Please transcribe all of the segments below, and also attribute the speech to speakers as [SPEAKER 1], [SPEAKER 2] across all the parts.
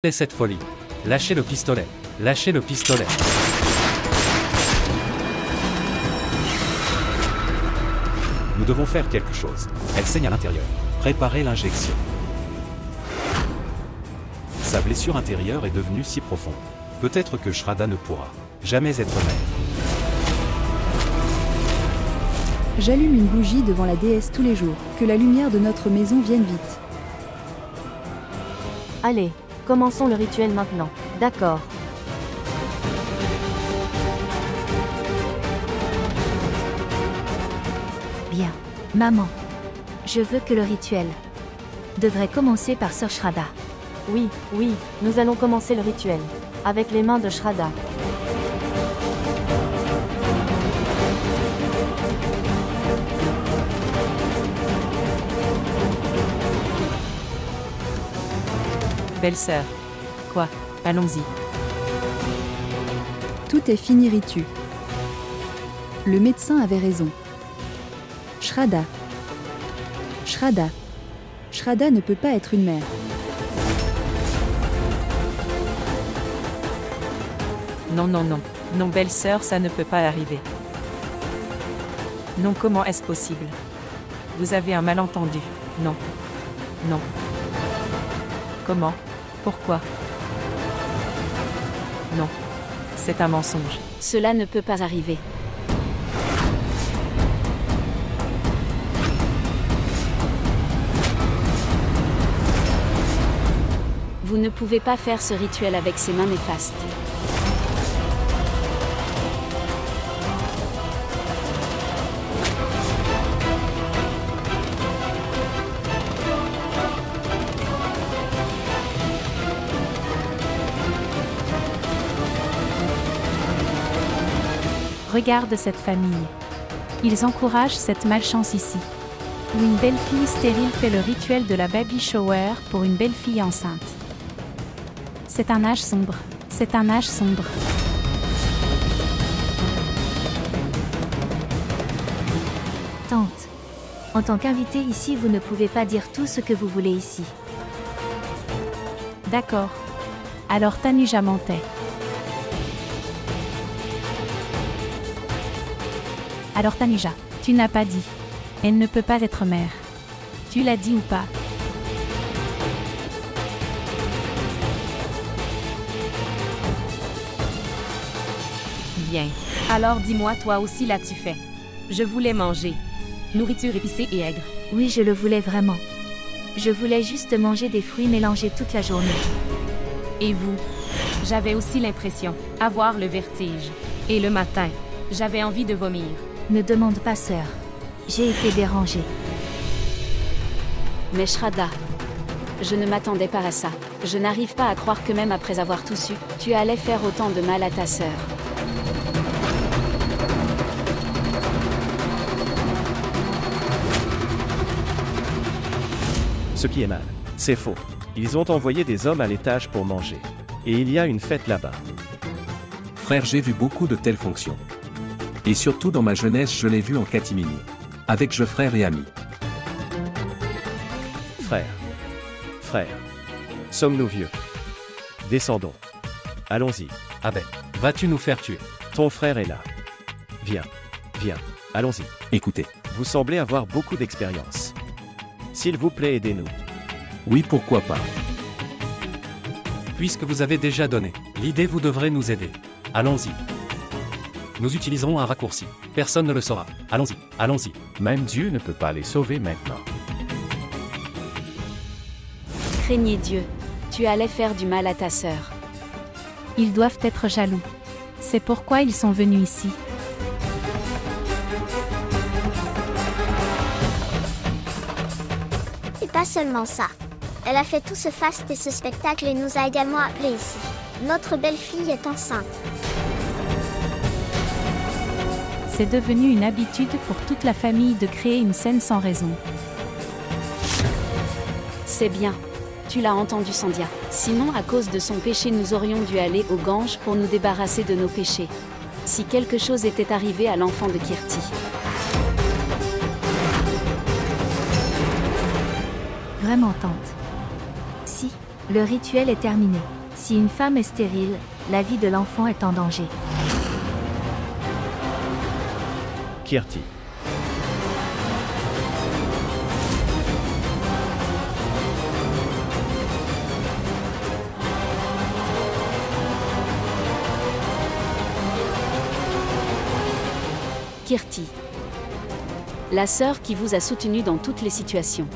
[SPEAKER 1] cette folie. Lâchez le pistolet. Lâchez le pistolet.
[SPEAKER 2] Nous devons faire quelque chose. Elle saigne à l'intérieur. Préparez l'injection. Sa blessure intérieure est devenue si profonde. Peut-être que Shraddha ne pourra jamais être mère.
[SPEAKER 3] J'allume une bougie devant la déesse tous les jours. Que la lumière de notre maison vienne vite.
[SPEAKER 4] Allez, commençons le rituel maintenant. D'accord.
[SPEAKER 5] Bien. Maman. Je veux que le rituel devrait commencer par Sœur Shraddha.
[SPEAKER 4] Oui, nous allons commencer le rituel. Avec les mains de Shraddha.
[SPEAKER 6] Belle-sœur. Quoi? Allons-y.
[SPEAKER 3] Tout est fini, Ritu. Le médecin avait raison. Shraddha. Shraddha ne peut pas être une mère.
[SPEAKER 6] Non, belle-sœur, ça ne peut pas arriver. Non, comment est-ce possible? Vous avez un malentendu. Non. Comment? Pourquoi? Non. C'est un mensonge.
[SPEAKER 5] Cela ne peut pas arriver. Vous ne pouvez pas faire ce rituel avec ces mains néfastes.
[SPEAKER 7] Regarde cette famille. Ils encouragent cette malchance ici. Où une belle fille stérile fait le rituel de la baby shower pour une belle fille enceinte. C'est un âge sombre. C'est un âge sombre.
[SPEAKER 5] Tante, en tant qu'invitée ici, vous ne pouvez pas dire tout ce que vous voulez ici.
[SPEAKER 7] D'accord. Alors Tanuja mentait. Alors Tanuja, tu n'as pas dit. Elle ne peut pas être mère. Tu l'as dit ou pas?
[SPEAKER 8] Bien. Alors dis-moi, toi aussi l'as-tu fait? Je voulais manger. Nourriture épicée et aigre.
[SPEAKER 5] Oui, je le voulais vraiment. Je voulais juste manger des fruits mélangés toute la journée.
[SPEAKER 8] Et vous? J'avais aussi l'impression. Avoir le vertige. Et le matin, j'avais envie de vomir.
[SPEAKER 5] Ne demande pas, sœur. J'ai été dérangée. Mais Shraddha, je ne m'attendais pas à ça. Je n'arrive pas à croire que même après avoir tout su, tu allais faire autant de mal à ta sœur.
[SPEAKER 2] Ce qui est mal, c'est faux. Ils ont envoyé des hommes à l'étage pour manger. Et il y a une fête là-bas.
[SPEAKER 9] Frère, j'ai vu beaucoup de telles fonctions. Et surtout dans ma jeunesse, je l'ai vu en catimini. Avec je frère et amis.
[SPEAKER 2] Frère. Sommes-nous vieux? Descendons. Allons-y.
[SPEAKER 1] Abed, vas-tu nous faire tuer?
[SPEAKER 2] Ton frère est là. Viens. Allons-y.
[SPEAKER 9] Écoutez.
[SPEAKER 2] Vous semblez avoir beaucoup d'expérience. S'il vous plaît, aidez-nous.
[SPEAKER 9] Oui, pourquoi pas.
[SPEAKER 1] Puisque vous avez déjà donné l'idée, vous devrez nous aider. Allons-y. Nous utiliserons un raccourci. Personne ne le saura. Allons-y.
[SPEAKER 2] Même Dieu ne peut pas les sauver maintenant.
[SPEAKER 5] Craignez Dieu. Tu allais faire du mal à ta sœur.
[SPEAKER 7] Ils doivent être jaloux. C'est pourquoi ils sont venus ici.
[SPEAKER 10] Et pas seulement ça. Elle a fait tout ce faste et ce spectacle et nous a également appelés ici. Notre belle-fille est enceinte.
[SPEAKER 7] C'est devenu une habitude pour toute la famille de créer une scène sans raison.
[SPEAKER 5] C'est bien. Tu l'as entendu, Sandhya. Sinon, à cause de son péché, nous aurions dû aller au Gange pour nous débarrasser de nos péchés. Si quelque chose était arrivé à l'enfant de Kirti.
[SPEAKER 7] Vraiment, tante.
[SPEAKER 5] Si,
[SPEAKER 11] Le rituel est terminé. Si une femme est stérile, la vie de l'enfant est en danger.
[SPEAKER 2] Kirti.
[SPEAKER 5] Kirti. La sœur qui vous a soutenu dans toutes les situations.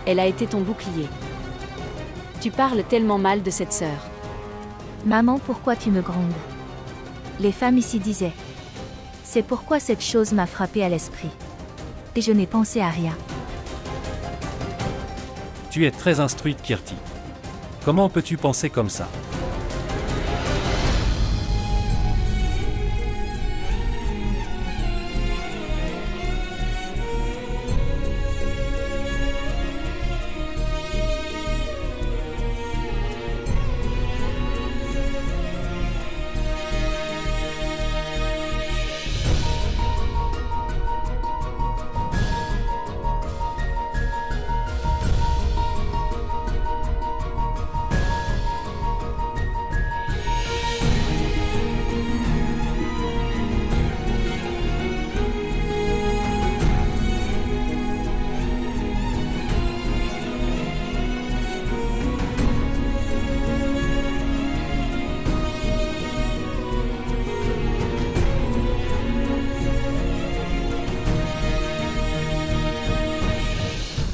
[SPEAKER 5] Elle a été ton bouclier. Tu parles tellement mal de cette sœur.
[SPEAKER 11] Maman, pourquoi tu me grondes? Les femmes ici disaient. C'est pourquoi cette chose m'a frappé à l'esprit. Et je n'ai pensé à rien.
[SPEAKER 1] Tu es très instruite, Kirti. Comment peux-tu penser comme ça?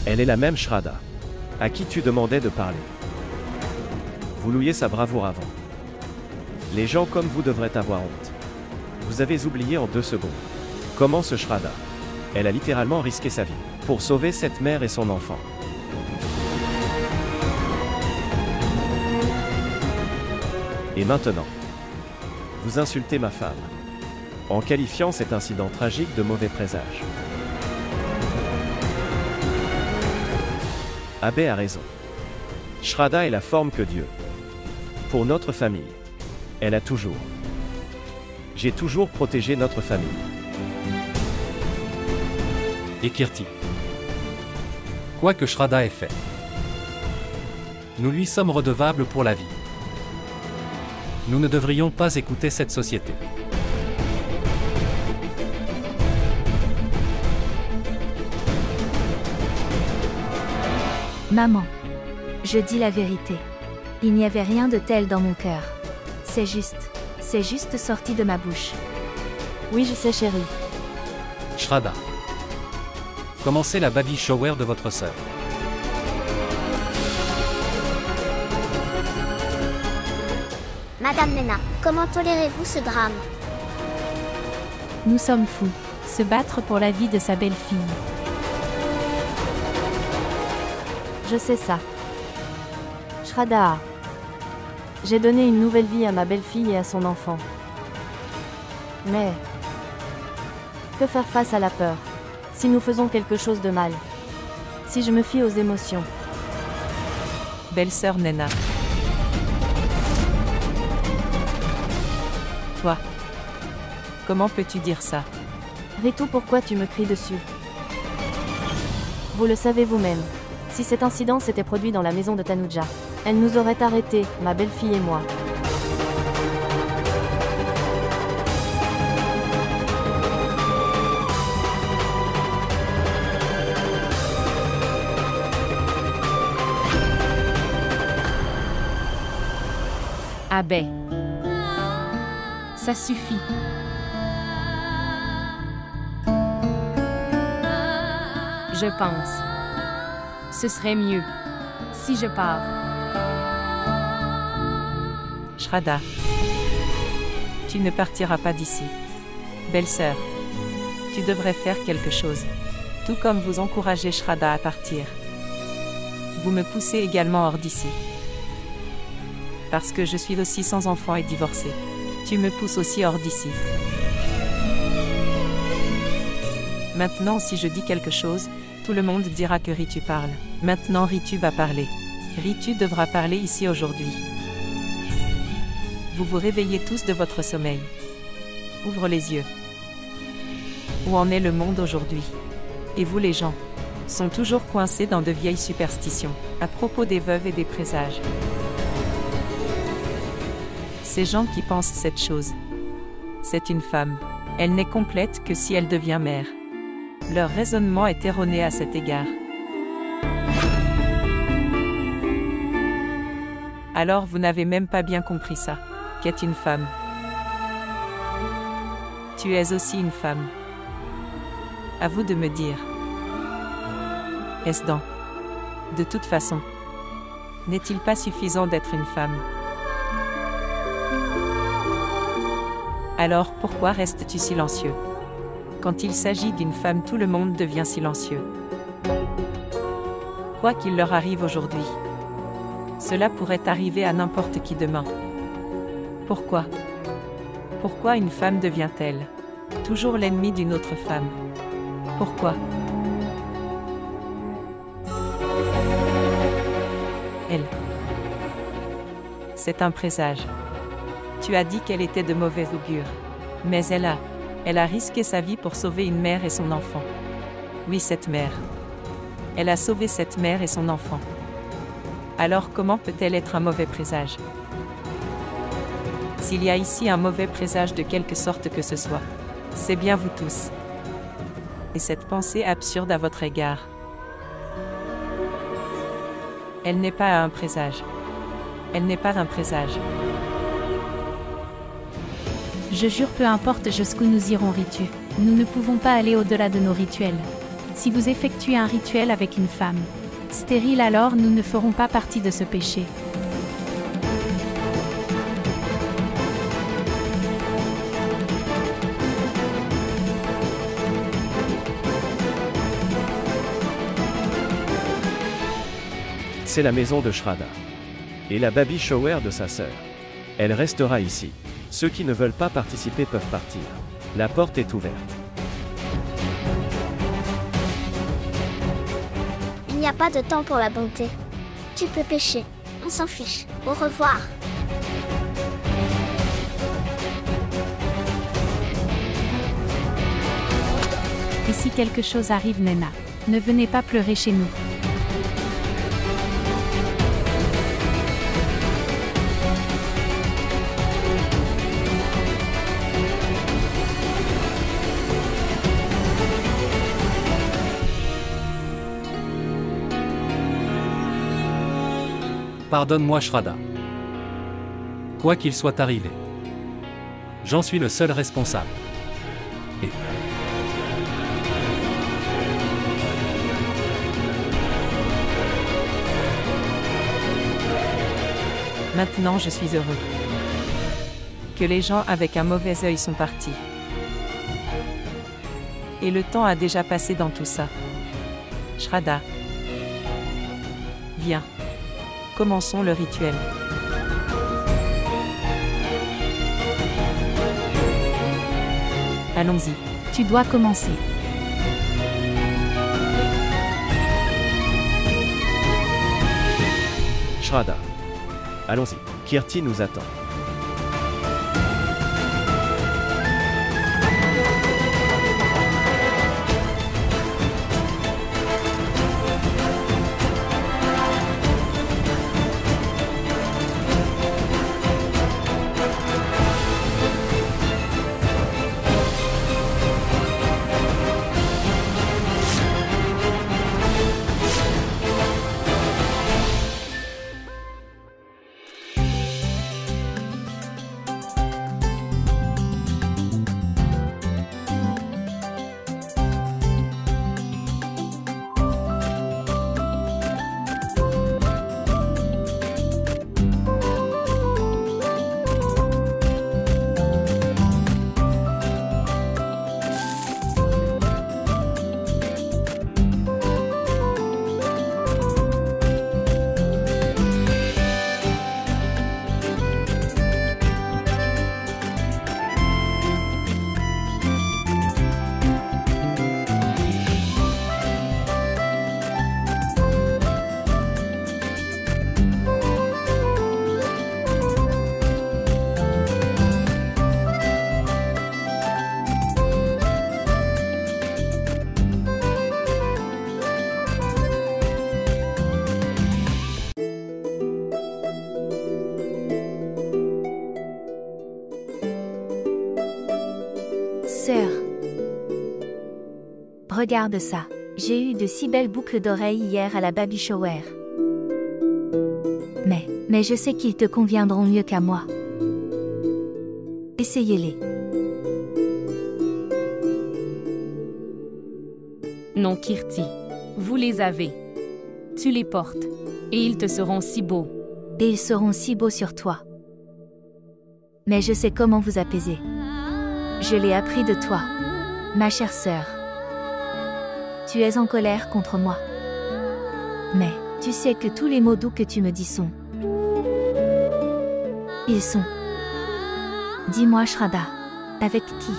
[SPEAKER 2] Elle est la même Shraddha, à qui tu demandais de parler. Vous louiez sa bravoure avant. Les gens comme vous devraient avoir honte. Vous avez oublié en 2 secondes. Comment ce Shraddha? Elle a littéralement risqué sa vie pour sauver cette mère et son enfant. Et maintenant, vous insultez ma femme, en qualifiant cet incident tragique de mauvais présage. Abbé a raison. Shraddha est la forme que Dieu. Pour notre famille, elle a toujours. J'ai toujours protégé notre famille.
[SPEAKER 1] Et Kirti. Quoi que Shraddha ait fait, nous lui sommes redevables pour la vie. Nous ne devrions pas écouter cette société.
[SPEAKER 11] Maman, je dis la vérité. Il n'y avait rien de tel dans mon cœur. C'est juste sorti de ma bouche.
[SPEAKER 4] Oui, je sais, chérie.
[SPEAKER 1] Shraddha. Commencez la baby shower de votre sœur.
[SPEAKER 10] Madame Nena, comment tolérez-vous ce drame?
[SPEAKER 7] Nous sommes fous. Se battre pour la vie de sa belle-fille.
[SPEAKER 4] Je sais ça. Shraddha. J'ai donné une nouvelle vie à ma belle-fille et à son enfant. Mais... que faire face à la peur? Si nous faisons quelque chose de mal? Si je me fie aux émotions?
[SPEAKER 6] Belle-sœur Nena. Toi. Comment peux-tu dire ça?
[SPEAKER 4] Ritu, pourquoi tu me cries dessus? Vous le savez vous-même. Si cet incident s'était produit dans la maison de Tanuja, elle nous aurait arrêtés, ma belle-fille et moi.
[SPEAKER 8] Abbé. Ça suffit. Je pense. Ce serait mieux si je pars.
[SPEAKER 6] Shraddha. Tu ne partiras pas d'ici. Belle-sœur. Tu devrais faire quelque chose. Tout comme vous encouragez Shraddha à partir. Vous me poussez également hors d'ici. Parce que je suis aussi sans enfant et divorcée. Tu me pousses aussi hors d'ici. Maintenant, si je dis quelque chose, tout le monde dira que Ritu parle. Maintenant, Ritu va parler. Ritu devra parler ici aujourd'hui. Vous vous réveillez tous de votre sommeil. Ouvre les yeux. Où en est le monde aujourd'hui? Et vous les gens? sont toujours coincés dans de vieilles superstitions, à propos des veuves et des présages. Ces gens qui pensent cette chose. C'est une femme. Elle n'est complète que si elle devient mère. Leur raisonnement est erroné à cet égard. Alors vous n'avez même pas bien compris ça. Qu'est une femme? Tu es aussi une femme. À vous de me dire. Est-ce dans? De toute façon, n'est-il pas suffisant d'être une femme? Alors pourquoi restes-tu silencieux? Quand il s'agit d'une femme, tout le monde devient silencieux. Quoi qu'il leur arrive aujourd'hui, cela pourrait arriver à n'importe qui demain. Pourquoi? Pourquoi une femme devient-elle toujours l'ennemie d'une autre femme? Pourquoi? Elle. C'est un présage. Tu as dit qu'elle était de mauvais augure. Mais elle a risqué sa vie pour sauver une mère et son enfant. Oui, cette mère. Elle a sauvé cette mère et son enfant. Alors comment peut-elle être un mauvais présage? S'il y a ici un mauvais présage de quelque sorte que ce soit, c'est bien vous tous. Et cette pensée absurde à votre égard. Elle n'est pas un présage. Elle n'est pas un présage.
[SPEAKER 7] Je jure, peu importe jusqu'où nous irons, Ritu, nous ne pouvons pas aller au-delà de nos rituels. Si vous effectuez un rituel avec une femme stérile, alors nous ne ferons pas partie de ce péché.
[SPEAKER 2] C'est la maison de Shraddha. Et la baby shower de sa sœur. Elle restera ici. Ceux qui ne veulent pas participer peuvent partir. La porte est ouverte.
[SPEAKER 10] Il n'y a pas de temps pour la bonté. Tu peux pécher. On s'en fiche. Au revoir.
[SPEAKER 7] Et si quelque chose arrive, Nena, ne venez pas pleurer chez nous.
[SPEAKER 1] Pardonne-moi, Shraddha. Quoi qu'il soit arrivé, j'en suis le seul responsable. Et...
[SPEAKER 6] Maintenant je suis heureux. Que les gens avec un mauvais œil sont partis. Et le temps a déjà passé dans tout ça. Shraddha. Viens. Commençons le rituel. Allons-y.
[SPEAKER 7] Tu dois commencer.
[SPEAKER 2] Shraddha. Allons-y. Kirti nous attend.
[SPEAKER 11] Sœur. Regarde ça. J'ai eu de si belles boucles d'oreilles hier à la baby shower. Mais je sais qu'ils te conviendront mieux qu'à moi. Essayez-les.
[SPEAKER 8] Non, Kirti. Vous les avez. Tu les portes. Et ils te seront si beaux.
[SPEAKER 11] Et ils seront si beaux sur toi. Mais je sais comment vous apaiser. Je l'ai appris de toi, ma chère sœur. Tu es en colère contre moi. Mais tu sais que tous les mots doux que tu me dis sont... Ils sont... Dis-moi, Shraddha, avec qui?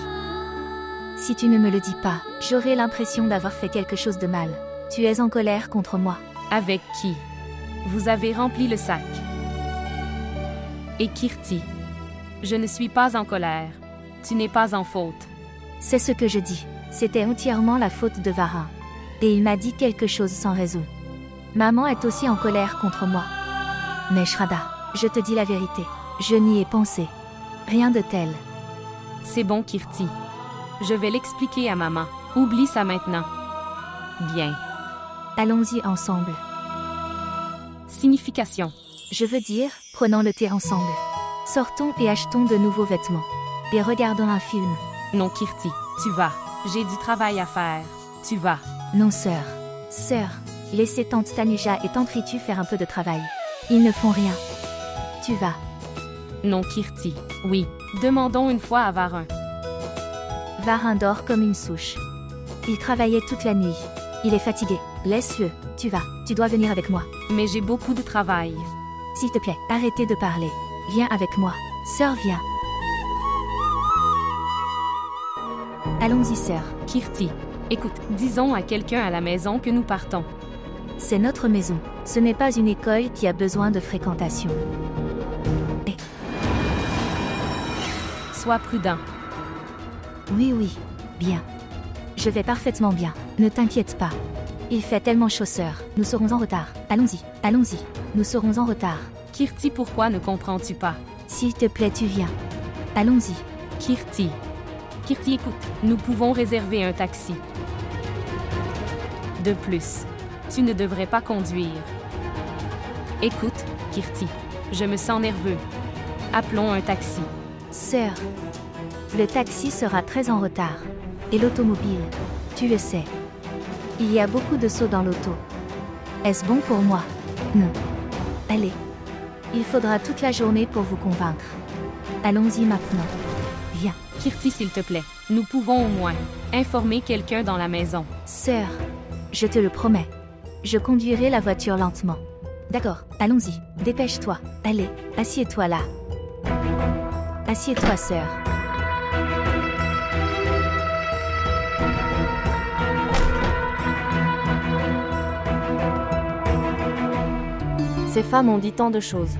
[SPEAKER 11] Si tu ne me le dis pas, j'aurai l'impression d'avoir fait quelque chose de mal. Tu es en colère contre moi.
[SPEAKER 8] Avec qui? Vous avez rempli le sac. Et Kirti, je ne suis pas en colère. Tu n'es pas en faute.
[SPEAKER 11] C'est ce que je dis. C'était entièrement la faute de Varin. Et il m'a dit quelque chose sans raison. Maman est aussi en colère contre moi. Mais Shraddha, je te dis la vérité. Je n'y ai pensé. Rien de tel.
[SPEAKER 8] C'est bon, Kirti. Je vais l'expliquer à maman. Oublie ça maintenant. Bien.
[SPEAKER 11] Allons-y ensemble.
[SPEAKER 8] Signification.
[SPEAKER 11] Je veux dire, prenons le thé ensemble. Sortons et achetons de nouveaux vêtements. Et regardons un film.
[SPEAKER 8] Non, Kirti, tu vas. J'ai du travail à faire. Tu vas.
[SPEAKER 11] Non, sœur. Sœur, laissez tante Tanuja et tante Ritu faire un peu de travail. Ils ne font rien. Tu vas.
[SPEAKER 8] Non, Kirti. Oui. Demandons une fois à Varin.
[SPEAKER 11] Varin dort comme une souche. Il travaillait toute la nuit. Il est fatigué. Laisse-le. Tu vas. Tu dois venir avec moi.
[SPEAKER 8] Mais j'ai beaucoup de travail.
[SPEAKER 11] S'il te plaît, arrêtez de parler. Viens avec moi. Sœur, viens. Allons-y, sœur.
[SPEAKER 8] Kirti, écoute, disons à quelqu'un à la maison que nous partons.
[SPEAKER 11] C'est notre maison. Ce n'est pas une école qui a besoin de fréquentation. Et...
[SPEAKER 8] Sois prudent.
[SPEAKER 11] Oui, bien. Je vais parfaitement bien. Ne t'inquiète pas. Il fait tellement chaud, sœur. Nous serons en retard. Allons-y. Nous serons en retard.
[SPEAKER 8] Kirti, pourquoi ne comprends-tu pas?
[SPEAKER 11] S'il te plaît, tu viens. Allons-y.
[SPEAKER 8] Kirti, écoute, nous pouvons réserver un taxi. De plus, tu ne devrais pas conduire. Écoute, Kirti, je me sens nerveux. Appelons un taxi.
[SPEAKER 11] Sœur, le taxi sera très en retard. Et l'automobile, tu le sais. Il y a beaucoup de sauts dans l'auto. Est-ce bon pour moi? Non. Allez. Il faudra toute la journée pour vous convaincre. Allons-y maintenant. Viens.
[SPEAKER 8] Kirti, s'il te plaît, nous pouvons au moins informer quelqu'un dans la maison.
[SPEAKER 11] Sœur, je te le promets. Je conduirai la voiture lentement. D'accord, allons-y. Dépêche-toi. Allez, assieds-toi là. Assieds-toi, sœur.
[SPEAKER 4] Ces femmes ont dit tant de choses.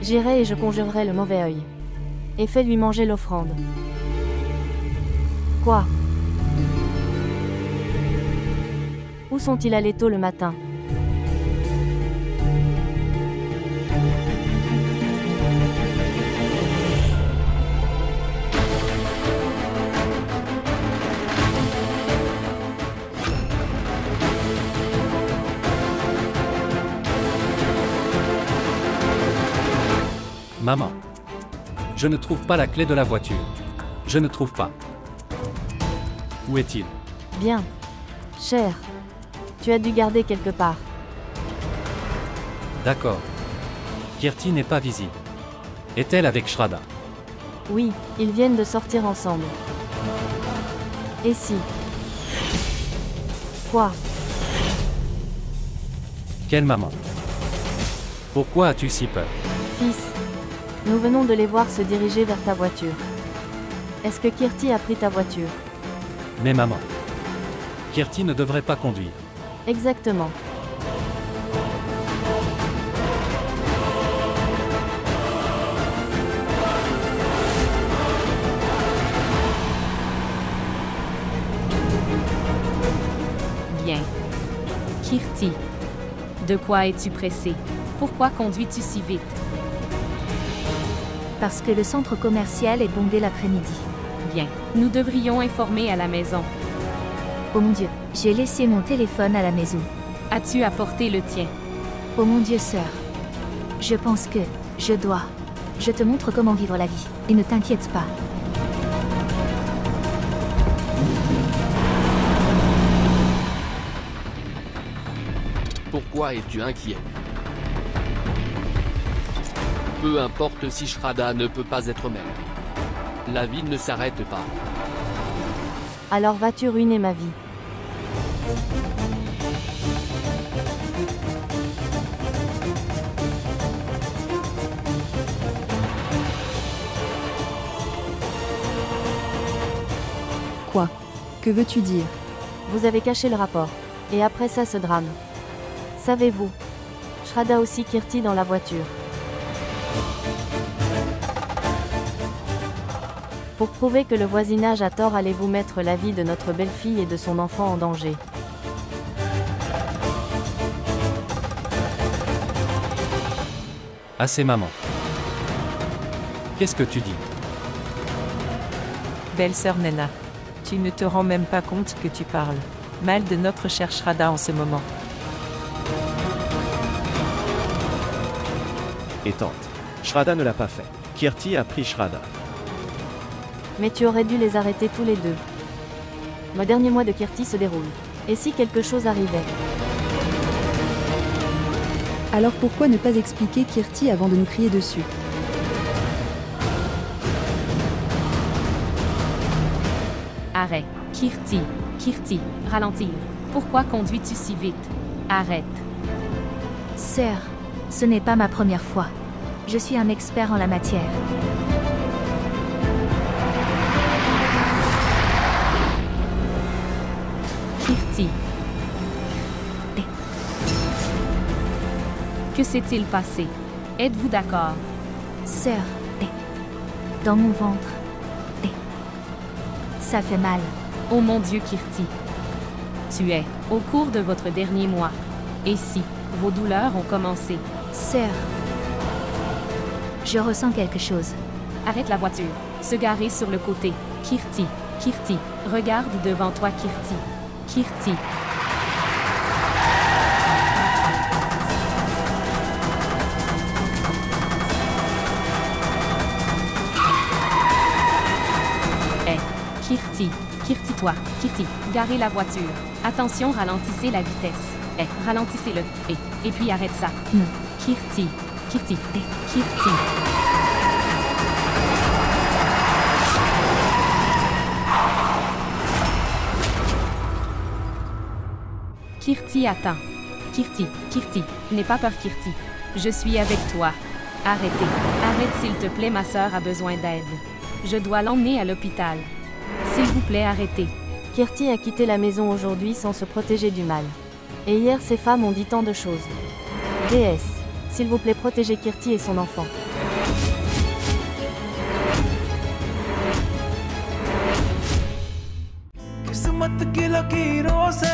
[SPEAKER 4] J'irai et je conjurerai le mauvais œil. Et fais-lui manger l'offrande. Quoi? Où sont-ils allés tôt le matin?
[SPEAKER 1] Maman. Je ne trouve pas la clé de la voiture. Je ne trouve pas. Où est-il?
[SPEAKER 4] Bien. Cher. Tu as dû garder quelque part.
[SPEAKER 1] D'accord. Kirti n'est pas visible. Est-elle avec Shraddha?
[SPEAKER 4] Oui, ils viennent de sortir ensemble. Et si? Quoi?
[SPEAKER 1] Quelle maman? Pourquoi as-tu si peur?
[SPEAKER 4] Fils. Nous venons de les voir se diriger vers ta voiture. Est-ce que Kirti a pris ta voiture?
[SPEAKER 1] Mais maman. Kirti ne devrait pas conduire.
[SPEAKER 4] Exactement.
[SPEAKER 8] Bien. Kirti, de quoi es-tu pressé? Pourquoi conduis-tu si vite?
[SPEAKER 11] Parce que le centre commercial est bondé l'après-midi.
[SPEAKER 8] bien. Nous devrions informer à la maison.
[SPEAKER 11] Oh mon Dieu, j'ai laissé mon téléphone à la maison.
[SPEAKER 8] As-tu apporté le tien?
[SPEAKER 11] Oh mon Dieu, sœur. Je pense que je dois. Je te montre comment vivre la vie. Et ne t'inquiète pas.
[SPEAKER 12] Pourquoi es-tu inquiet? Peu importe si Shraddha ne peut pas être mère. La vie ne s'arrête pas.
[SPEAKER 4] Alors vas-tu ruiner ma vie?
[SPEAKER 3] Quoi? Que veux-tu dire?
[SPEAKER 4] Vous avez caché le rapport. Et après ça, ce drame. Savez-vous? Shraddha aussi Kirti dans la voiture. Pour prouver que le voisinage a tort, allez-vous mettre la vie de notre belle-fille et de son enfant en danger.
[SPEAKER 1] Assez maman. Qu'est-ce que tu dis?
[SPEAKER 6] Belle-sœur Nena, tu ne te rends même pas compte que tu parles mal de notre chère Shraddha en ce moment.
[SPEAKER 2] Et tante, Shraddha ne l'a pas fait. Kirti a pris Shraddha.
[SPEAKER 4] Mais tu aurais dû les arrêter tous les deux. Le dernier mois de Kirti se déroule. Et si quelque chose arrivait?
[SPEAKER 3] Alors pourquoi ne pas expliquer Kirti avant de nous crier dessus?
[SPEAKER 8] Arrête. Kirti. Kirti. Ralentir. Pourquoi conduis-tu si vite? Arrête.
[SPEAKER 11] Sœur, ce n'est pas ma première fois. Je suis un expert en la matière.
[SPEAKER 8] Kirti. Que s'est-il passé? Êtes-vous d'accord?
[SPEAKER 11] Sœur, dans mon ventre. Ça fait mal.
[SPEAKER 8] Oh mon Dieu, Kirti. Tu es au cours de votre dernier mois. Et si vos douleurs ont commencé?
[SPEAKER 11] Sœur, je ressens quelque chose.
[SPEAKER 8] Arrête la voiture. Se garer sur le côté. Kirti. Kirti. Regarde devant toi, Kirti. Kirti. Kirti, Kirti-toi, Kirti, garez la voiture. Attention, ralentissez la vitesse. Ralentissez-le. Et puis arrête ça. Kirti, Kirti, Kirti. Kirti, attends. Kirti, Kirti, n'aie pas peur, Kirti. Je suis avec toi. Arrêtez. Arrête, s'il te plaît, ma sœur a besoin d'aide. Je dois l'emmener à l'hôpital. S'il vous plaît, arrêtez.
[SPEAKER 4] Kirti a quitté la maison aujourd'hui sans se protéger du mal. Et hier, ces femmes ont dit tant de choses. DS, s'il vous plaît, protégez Kirti et son enfant.
[SPEAKER 13] किस्मत की लकीरों से